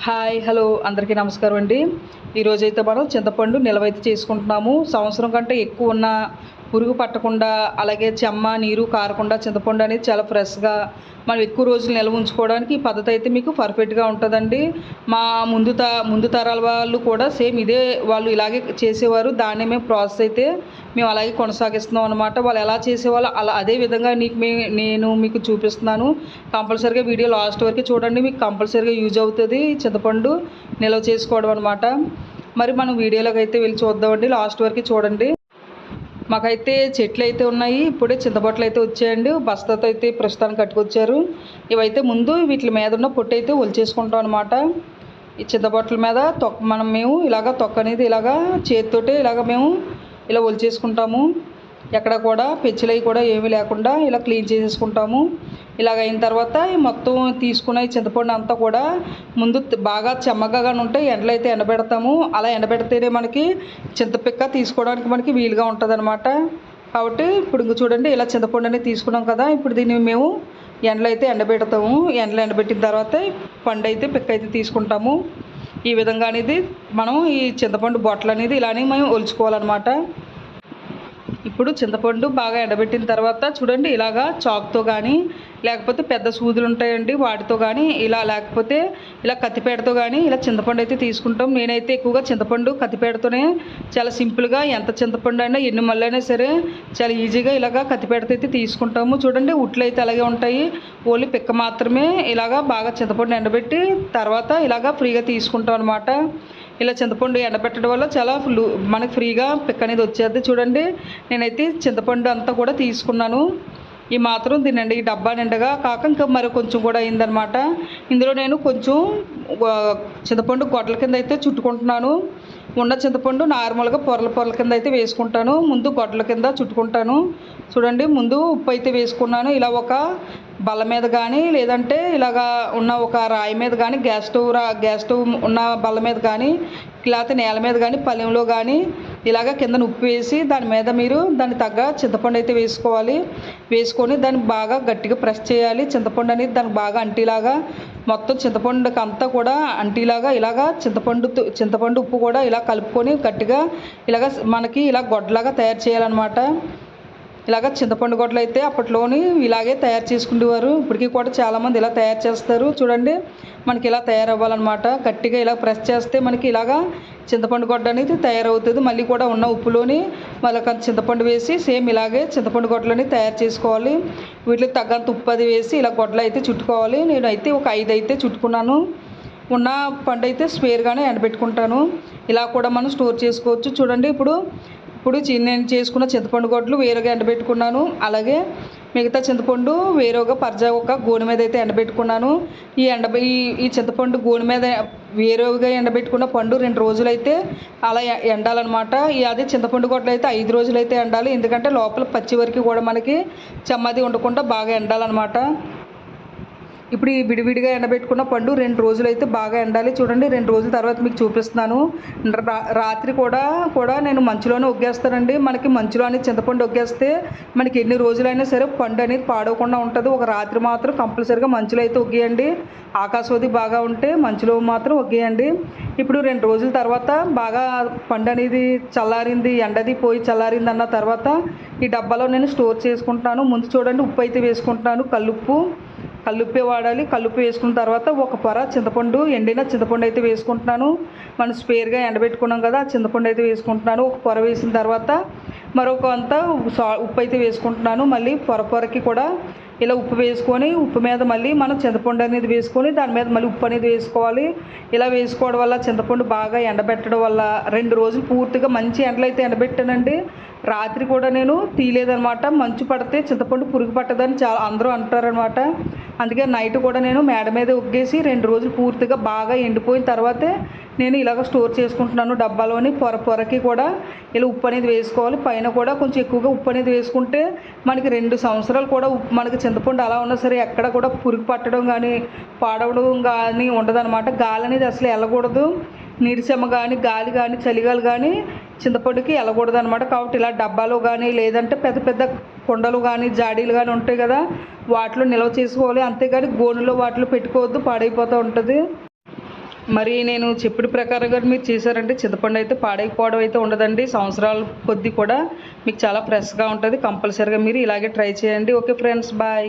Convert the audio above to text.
Hi hello అందరికీ నమస్కారం అండి. ఈరోజైతే మనం చింతపండు నిల్వైతే చేసుకుంటున్నాము. సంవత్సరం కంటే ఎక్కువ ఉన్న పురుగు పట్టకుండా, అలాగే చెమ్మ నీరు కారకుండా చింతపండు అనేది చాలా ఫ్రెష్గా మనం ఎక్కువ రోజులు నిల్వ ఉంచుకోవడానికి ఈ పద్ధతి అయితే మీకు పర్ఫెక్ట్గా ఉంటుందండి. మా ముందు తరాల వాళ్ళు కూడా సేమ్ ఇదే వాళ్ళు ఇలాగే చేసేవారు. దాన్ని మేము ప్రాసెస్ అయితే మేము అలాగే కొనసాగిస్తున్నాం అనమాట. వాళ్ళు ఎలా చేసేవాళ్ళు అలా అదే విధంగా నేను మీకు చూపిస్తున్నాను. కంపల్సరీగా వీడియో లాస్ట్ వరకు చూడండి, మీకు కంపల్సరీగా యూజ్ అవుతుంది చింతపండు నిల్వ చేసుకోవడం అనమాట. మరి మనం వీడియోలోకి అయితే వెళ్ళి చూద్దామండి, లాస్ట్ వరకు చూడండి. మాకైతే చెట్లు అయితే ఉన్నాయి, ఇప్పుడే చింతపట్లు అయితే వచ్చాయండి. బస్తాతో అయితే ప్రస్తుతానికి కట్టుకొచ్చారు. ఇవైతే ముందు వీటి మీద ఉన్న పొట్టు అయితే ఒలిచేసుకుంటాం అనమాట. ఈ చింతపట్ల మీద మేము ఇలాగ తొక్క అనేది ఇలాగా చేతితోటి ఇలాగ మేము ఇలా ఒలిచేసుకుంటాము. ఎక్కడ కూడా పెచ్చులవి కూడా ఏమీ లేకుండా ఇలా క్లీన్ చేసేసుకుంటాము. ఇలాగ అయిన తర్వాత మొత్తం తీసుకున్న ఈ చింతపండు అంతా కూడా ముందు బాగా చెమ్మగా ఉంటే ఎండలో అయితే ఎండబెడతాము. అలా ఎండబెడితేనే మనకి చింతపిక్క తీసుకోవడానికి మనకి వీలుగా ఉంటుంది అనమాట. కాబట్టి ఇప్పుడు ఇంక చూడండి, ఇలా చింతపండు అనేది తీసుకున్నాం కదా, ఇప్పుడు దీన్ని మేము ఎండలో అయితే ఎండబెడతాము. ఎండలో ఎండబెట్టిన తర్వాత పండు అయితే పిక్క అయితే తీసుకుంటాము. ఈ విధంగా అనేది మనం ఈ చింతపండు బొట్టలు అనేది ఇలానే మేము ఒలుచుకోవాలన్నమాట. ఇప్పుడు చింతపండు బాగా ఎండబెట్టిన తర్వాత చూడండి, ఇలాగా చాక్తో కానీ లేకపోతే పెద్ద సూదులు ఉంటాయండి వాటితో కానీ లేకపోతే ఇలా కత్తిపేటతో కానీ ఇలా చింతపండు అయితే తీసుకుంటాం. నేనైతే ఎక్కువగా చింతపండు కత్తిపేటతోనే చాలా సింపుల్గా, ఎంత చింతపండు అయినా ఎన్ని మళ్ళైనా సరే చాలా ఈజీగా ఇలాగా కత్తిపేటతో అయితే తీసుకుంటాము. చూడండి, ఉట్లు అయితే అలాగే ఉంటాయి, ఓన్లీ పిక్క మాత్రమే ఇలాగా బాగా చింతపండు ఎండబెట్టి తర్వాత ఇలాగా ఫ్రీగా తీసుకుంటాం అనమాట. ఇలా చింతపండు ఎండబెట్టడం వల్ల చాలా మనకి ఫ్రీగా పిక్క అనేది వచ్చేది. చూడండి, నేనైతే చింతపండు అంతా కూడా తీసుకున్నాను. ఈ మాత్రం తినండి, ఈ డబ్బా నిండగా కాక ఇంకా మరి కొంచెం కూడా అయిందనమాట. ఇందులో నేను కొంచెం చింతపండు గొడ్డల కింద అయితే చుట్టుకుంటున్నాను. ఉన్న చింతపండు నార్మల్గా పొరల కింద అయితే వేసుకుంటాను. ముందు గొడ్డల కింద చుట్టుకుంటాను. చూడండి, ముందు ఉప్పు అయితే వేసుకున్నాను. ఇలా ఒక బల్ల మీద కానీ లేదంటే ఇలాగా ఉన్న ఒక రాయి మీద కానీ గ్యాస్ స్టవ్ ఉన్న బల్ల మీద కానీ లేకపోతే నేల మీద కానీ పళ్ళెంలో కానీ ఇలాగ కింద ఉప్పు వేసి దాని మీద మీరు దానికి తగ్గ చింతపండు అయితే వేసుకోవాలి. వేసుకొని దాన్ని బాగా గట్టిగా ప్రెస్ చేయాలి. చింతపండు అనేది దానికి బాగా అంటీలాగా మొత్తం చింతపండుకి అంతా కూడా అంటీలాగా ఇలాగా చింతపండు ఉప్పు కూడా ఇలా కలుపుకొని గట్టిగా ఇలాగ మనకి ఇలా గొడ్డలాగా తయారు చేయాలన్నమాట. ఇలాగ చింతపండు గొడ్డలు అయితే అప్పట్లోని ఇలాగే తయారు చేసుకునేవారు. ఇప్పటికీ కూడా చాలామంది ఇలా తయారు చేస్తారు. చూడండి, మనకి ఇలా తయారవ్వాలన్నమాట. గట్టిగా ఇలా ప్రెస్ చేస్తే మనకి ఇలాగా చింతపండు గొడ్డ అనేది తయారవుతుంది. మళ్ళీ కూడా ఉన్న ఉప్పులోని మళ్ళీ చింతపండు వేసి సేమ్ ఇలాగే చింతపండు గొడ్డలని తయారు చేసుకోవాలి. వీటికి తగ్గంత ఉప్పు అది వేసి ఇలా గొడ్డలు అయితే చుట్టుకోవాలి. నేనైతే ఒక 5 అయితే చుట్టుకున్నాను. ఉన్న పండు అయితే స్పేర్గానే ఎండబెట్టుకుంటాను. ఇలా కూడా మనం స్టోర్ చేసుకోవచ్చు. చూడండి, ఇప్పుడు నేను చేసుకున్న చింతపండు గొడ్డలు వేరుగా ఎండబెట్టుకున్నాను. అలాగే మిగతా చింతపండు వేరుగా ఒక గోనె మీద అయితే ఎండబెట్టుకున్నాను. ఈ చింతపండు గోనె మీద వేరుగా ఎండబెట్టుకున్న పండు 2 రోజులు అయితే అలా ఎండాలన్నమాట. అదే చింతపండు గొడ్డలు అయితే 5 రోజులు అయితే ఎండాలి. ఎందుకంటే లోపల పచ్చి వరకు కూడా మనకి చెమ్మది ఉండకుండా బాగా ఎండాలన్నమాట. ఇప్పుడు ఈ విడివిడిగా ఎండబెట్టుకున్న పండు 2 రోజులు అయితే బాగా ఎండాలి. చూడండి, 2 రోజుల తర్వాత మీకు చూపిస్తున్నాను. రాత్రి కూడా నేను మంచులోనే ఒగ్గేస్తానండి. మనకి మంచులోనే చింతపండు ఒగ్గేస్తే మనకి ఎన్ని రోజులైనా సరే పండు అనేది పాడవకుండా ఉంటుంది. ఒక రాత్రి మాత్రం కంపల్సరీగా మంచులో అయితే ఒగ్గేయండి. ఆకాశవది బాగా ఉంటే మంచులో మాత్రం ఒగ్గేయండి. ఇప్పుడు 2 రోజుల తర్వాత బాగా పండు అనేది చల్లారింది, ఎండది పోయి చల్లారింది అన్న తర్వాత ఈ డబ్బాలో నేను స్టోర్ చేసుకుంటాను. ముందు చూడండి, ఉప్పు అయితే వేసుకుంటాను. కల్లుప్పే వాడాలి. కల్లుప్పు వేసుకున్న తర్వాత ఒక పొర ఎండిన చింతపండు అయితే వేసుకుంటున్నాను. మనం స్పేర్గా ఎండబెట్టుకున్నాం కదా, ఆ చింతపండు అయితే వేసుకుంటున్నాను. ఒక పొర వేసిన తర్వాత మరొక అంతా ఉప్పు అయితే వేసుకుంటున్నాను. మళ్ళీ పొరకి కూడా ఇలా ఉప్పు వేసుకొని ఉప్పు మీద మళ్ళీ మనం చింతపండు అనేది వేసుకొని దాని మీద మళ్ళీ ఉప్పు అనేది వేసుకోవాలి. ఇలా వేసుకోవడం వల్ల చింతపండు బాగా ఎండబెట్టడం వల్ల 2 రోజులు పూర్తిగా మంచి ఎండలో అయితే ఎండబెట్టానండి. రాత్రి కూడా నేను తీయలేదనమాట. మంచు పడితే చింతపండు పురుగు పట్టదని అందరూ అంటారనమాట. అందుకే నైట్ కూడా నేను మేడ మీద ఒగ్గేసి 2 రోజులు పూర్తిగా బాగా ఎండిపోయిన తర్వాతే నేను ఇలాగ స్టోర్ చేసుకుంటున్నాను. డబ్బాలోని పొరకి కూడా ఇలా ఉప్పు అనేది వేసుకోవాలి. పైన కూడా కొంచెం ఎక్కువగా ఉప్పు అనేది వేసుకుంటే మనకి 2 సంవత్సరాలు కూడా మనకి చింతపండు అలా ఉన్నా సరే ఎక్కడ కూడా పురుగు పట్టడం కానీ పాడవడం కానీ ఉండదన్నమాట. గాలి అనేది అసలు వెళ్ళకూడదు. నీడిసెమ్మ కానీ గాలి కానీ చలిగాలి కానీ చింతపండుకి వెళ్ళకూడదు అనమాట. కాబట్టి ఇలా డబ్బాలో కానీ లేదంటే పెద్ద పెద్ద కుండలు కానీ జాడీలు కానీ ఉంటాయి కదా, వాటిలో నిల్వ చేసుకోవాలి. అంతేగాని గోనులో వాటిలో పెట్టుకోవద్దు, పాడైపోతూ ఉంటుంది. మరి నేను చెప్పిన ప్రకారంగా మీరు చేశారంటే చింతపండు అయితే పాడైపోవడం అయితే ఉండదండి. సంవత్సరాల కొద్దీ కూడా మీకు చాలా ఫ్రెష్గా ఉంటుంది. కంపల్సరీగా మీరు ఇలాగే ట్రై చేయండి. Okay friends, bye.